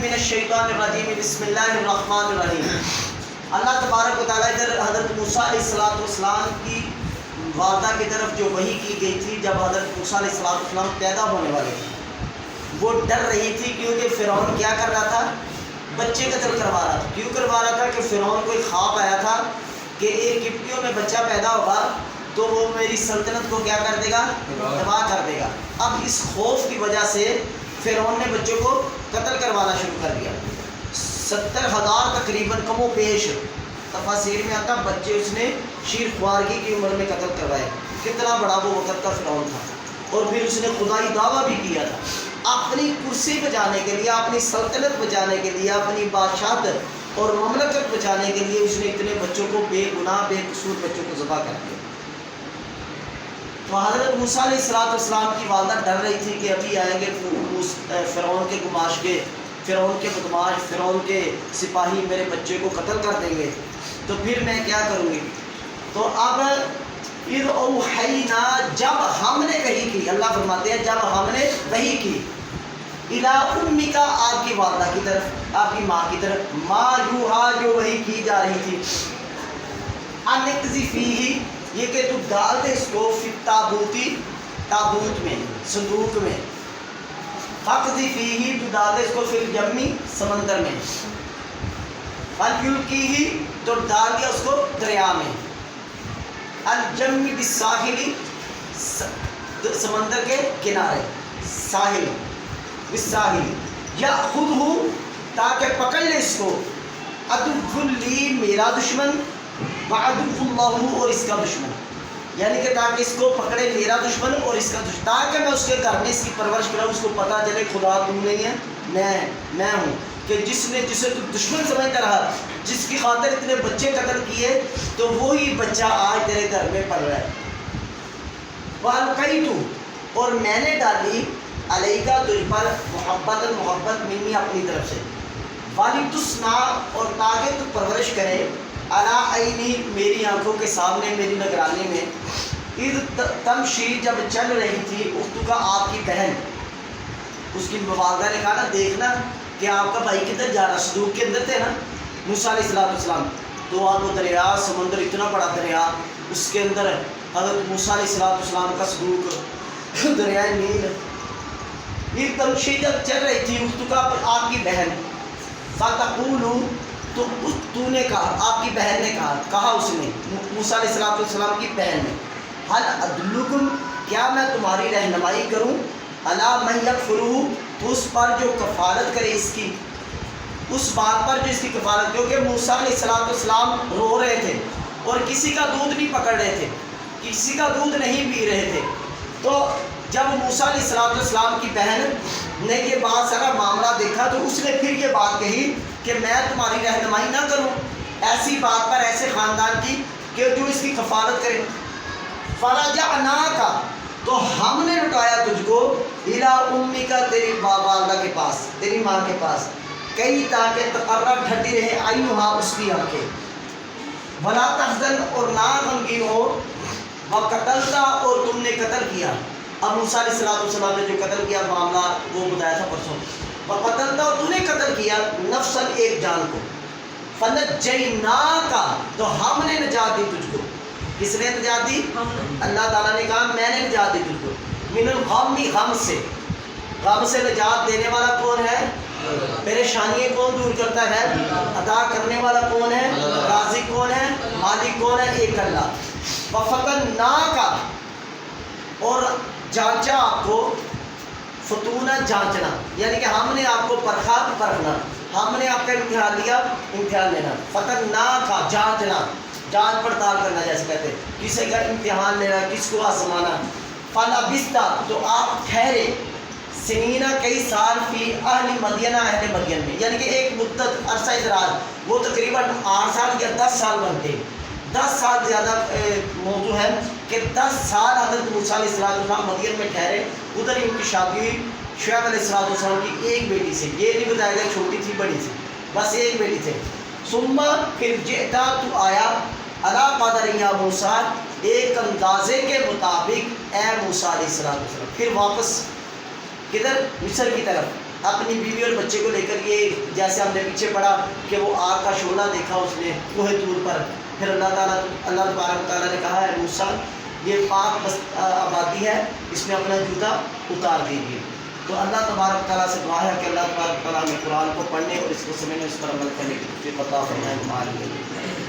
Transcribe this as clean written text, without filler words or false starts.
من الشیطان الرجیم بسم اللہ الرحمن الرحیم۔ اللہ تبارک و تعالیٰ ادھر حضرت موسیٰ علیہ السلام کی والدہ کی طرف جو وحی کی گئی تھی جب حضرت موسیٰ علیہ السلام پیدا ہونے والے تھے، وہ ڈر رہی تھی کیونکہ فرعون کیا کر رہا تھا؟ بچے قتل کروا رہا تھا۔ کیوں کروا رہا تھا؟ کہ فرعون کو ایک خواب آیا تھا کہ ایک قبطیوں میں بچہ پیدا ہوگا تو وہ میری سلطنت کو کیا کر دے گا؟ تباہ کر دے گا۔ اب اس خوف کی وجہ سے فرعون نے بچوں کو قتل کروانا شروع کر دیا۔ 70,000 تقریباً کم و بیش تفاسیر میں آتا بچے اس نے شیر خوارگی کی عمر میں قتل کروائے۔ کتنا بڑا وہ وقت کا فرعون تھا۔ اور پھر اس نے خدائی دعویٰ بھی کیا تھا اپنی کرسی بچانے کے لیے، اپنی سلطنت بچانے کے لیے، اپنی بادشاہت اور مملکت بچانے کے لیے اس نے اتنے بچوں کو، بے گناہ بے قصور بچوں کو ذبح کر دیا۔ تو حضرت موسیٰ علیہ السلام کی والدہ ڈر رہی تھی کہ ابھی آئیں گے فرعون کے گماشگے، فرعون کے بدماش، فرعون کے سپاہی میرے بچے کو قتل کر دیں گے، تو پھر میں کیا کروں گی؟ تو اب اذ اوحینا، جب ہم نے وحی کی، اللہ فرماتے ہیں جب ہم نے وحی کی، الی امک، آپ کی والدہ کی طرف، آپ کی ماں کی طرف، ما یوحا، جو وحی کی جا رہی تھی، ان اقذفیہ، یہ کہ تو ڈال دے اس کو، فی التابوتی، تابوت میں، صندوق میں، فاقذفیہ، تو ڈال دے اس کو، فی الجمی، سمندر میں، فلیلقیہ، تو ڈال دیا اس کو دریا میں، الجمی بالساحل، سمندر کے کنارے، ساحل بالساحل، یاخذہ، تاکہ پکڑ لے اس کو، عدو لی، میرا دشمن، وعدو اللہ، اور اس کا دشمن، یعنی کہ تاکہ اس کو پکڑے میرا دشمن اور اس کا دشمن، تاکہ میں اس کے گھر میں اس کی پرورش کروں، اس کو پتہ چلے خدا تم نہیں ہے، میں ہوں، کہ جسے تو دشمن سمجھتا رہا، جس کی خاطر اتنے بچے قتل کیے، تو وہی بچہ آج تیرے گھر میں پڑ رہا ہے۔ وَأَلْقَيْتُ، اور میں نے ڈالی، عَلَيْكَ، تجھ پر، محبت منی، اپنی طرف سے، وَلِتُصْنَعَ، اور تاکہ تو پرورش کرے، عَلَىٰ عَيْنِي، میری آنکھوں کے سامنے، میری نگرانی میں، اِذْ تَمْشِي، جب چل رہی تھی، اختک، آپ کی بہن، اس کی والدہ نے کہا نا دیکھنا کہ آپ کا بھائی کدھر جا رہا، صندوق کے اندر تھے نا موسیٰ علیہ السلام، تو آپ وہ دریا، سمندر، اتنا بڑا دریا، اس کے اندر حضرت موسیٰ علیہ السلام کا صندوق، دریائے نیل، اِذْ تَمْشِي، جب چل رہی تھی، اختک، آپ کی بہن، فَتَقُولُ، تو نے کہا، آپ کی بہن نے کہا اس نے، موسیٰ علیہ السلام کی بہن نے، هل ادلکم، کیا میں تمہاری رہنمائی کروں، علی من یکفلہ، اس پر جو کفالت کرے اس کی، اس بات پر جو اس کی کفالت، کیونکہ موسیٰ علیہ السلام رو رہے تھے اور کسی کا دودھ نہیں پکڑ رہے تھے، کسی کا دودھ نہیں پی رہے تھے، تو جب موسیٰ علیہ السلام کی بہن نے یہ بات سارا معاملہ دیکھا تو اس نے پھر یہ بات کہی کہ میں تمہاری رہنمائی نہ کروں ایسی بات پر، ایسے خاندان کی کہ جو اس کی کفالت کرے۔ فَرَجَعْنَاكَ، تو ہم نے لٹایا تجھ کو، اِلَىٰ أُمِّكَ، تیری والدہ کے پاس، تیری ماں کے پاس، کئی تاکہ تقرّ، ڈھٹی رہے، عَيْنُهَا، اس کی آنکھیں، وَلَا تَحْزَنْ، اور نہ غمگین ہو، وَقَتَلْتَ، اور تم نے قتل کیا۔ اب موسیٰ علیہ السلام نے جو قتل کیا معاملہ وہ بتایا تھا پرسوں، وَقَتَلْتَ، اور تم نے قتل کیا، نَفْسًا، ایک جان کو، فَنَجَّيْنَاكَ، تو ہم نے نجات دی تجھ کو۔ کس نے نجات دی؟ اللہ تعالیٰ نے کہا میں نے نجات دی تجھ کو، من الغم، غم سے، غم سے نجات دینے والا کون ہے؟ پریشانیاں کون دور کرتا ہے؟ عطا کرنے والا کون ہے؟ رازق کون ہے؟ مالک کون ہے؟ ایک اللہ۔ وَفَتَنَّاكَ، اور جانچا آپ کو، فتونہ، جانچنا، یعنی کہ ہم نے آپ کو پرکھنا، ہم نے آپ کا امتحان لیا، امتحان لینا، فتناکا، جانچنا، جانچ پڑتال کرنا جیسے کہتے ہیں، کسی کا امتحان لینا، کس کو آزمانا۔ فَلَبِثْتَ، تو آپ ٹھہرے، سنینا، کئی سال، فی اہل مدینہ، اہل مدین میں، یعنی کہ ایک مدت، عرصہ دراز، وہ تقریباً 8 سال یا 10 سال بنتے ہیں، 10 سال زیادہ موضوع ہے کہ 10 سال حضرت موسیٰ علیہ السلام مدین میں ٹھہرے، ادھر ان کی شادی ہوئی شعیب علیہ السلام کی ایک بیٹی سے، یہ نہیں بتایا گیا چھوٹی تھی بڑی تھی، بس ایک بیٹی تھے۔ ثم، پھر جئتا، تو آیا، علی قدر یا موسیٰ، ایک اندازے کے مطابق اے موسیٰ علیہ السلام، پھر واپس کدھر؟ مصر کی طرف، اپنی بیوی اور بچے کو لے کر یہ جیسے ہم نے پیچھے پڑھا کہ وہ آگ کا شعلہ دیکھا اس نے کوہ طور پر، پھر اللہ تبارک و تعالیٰ نے کہا ہے موسیٰ یہ پاک آبادی ہے، اس میں اپنا جوتا اتار دیجیے۔ تو اللہ تبارک و تعالیٰ سے دعا ہے کہ اللہ تبارک و تعالیٰ ہمیں قرآن کو پڑھنے اور اس کو سمجھنے اس پر عمل کرنے کی توفیق عطا فرمائے۔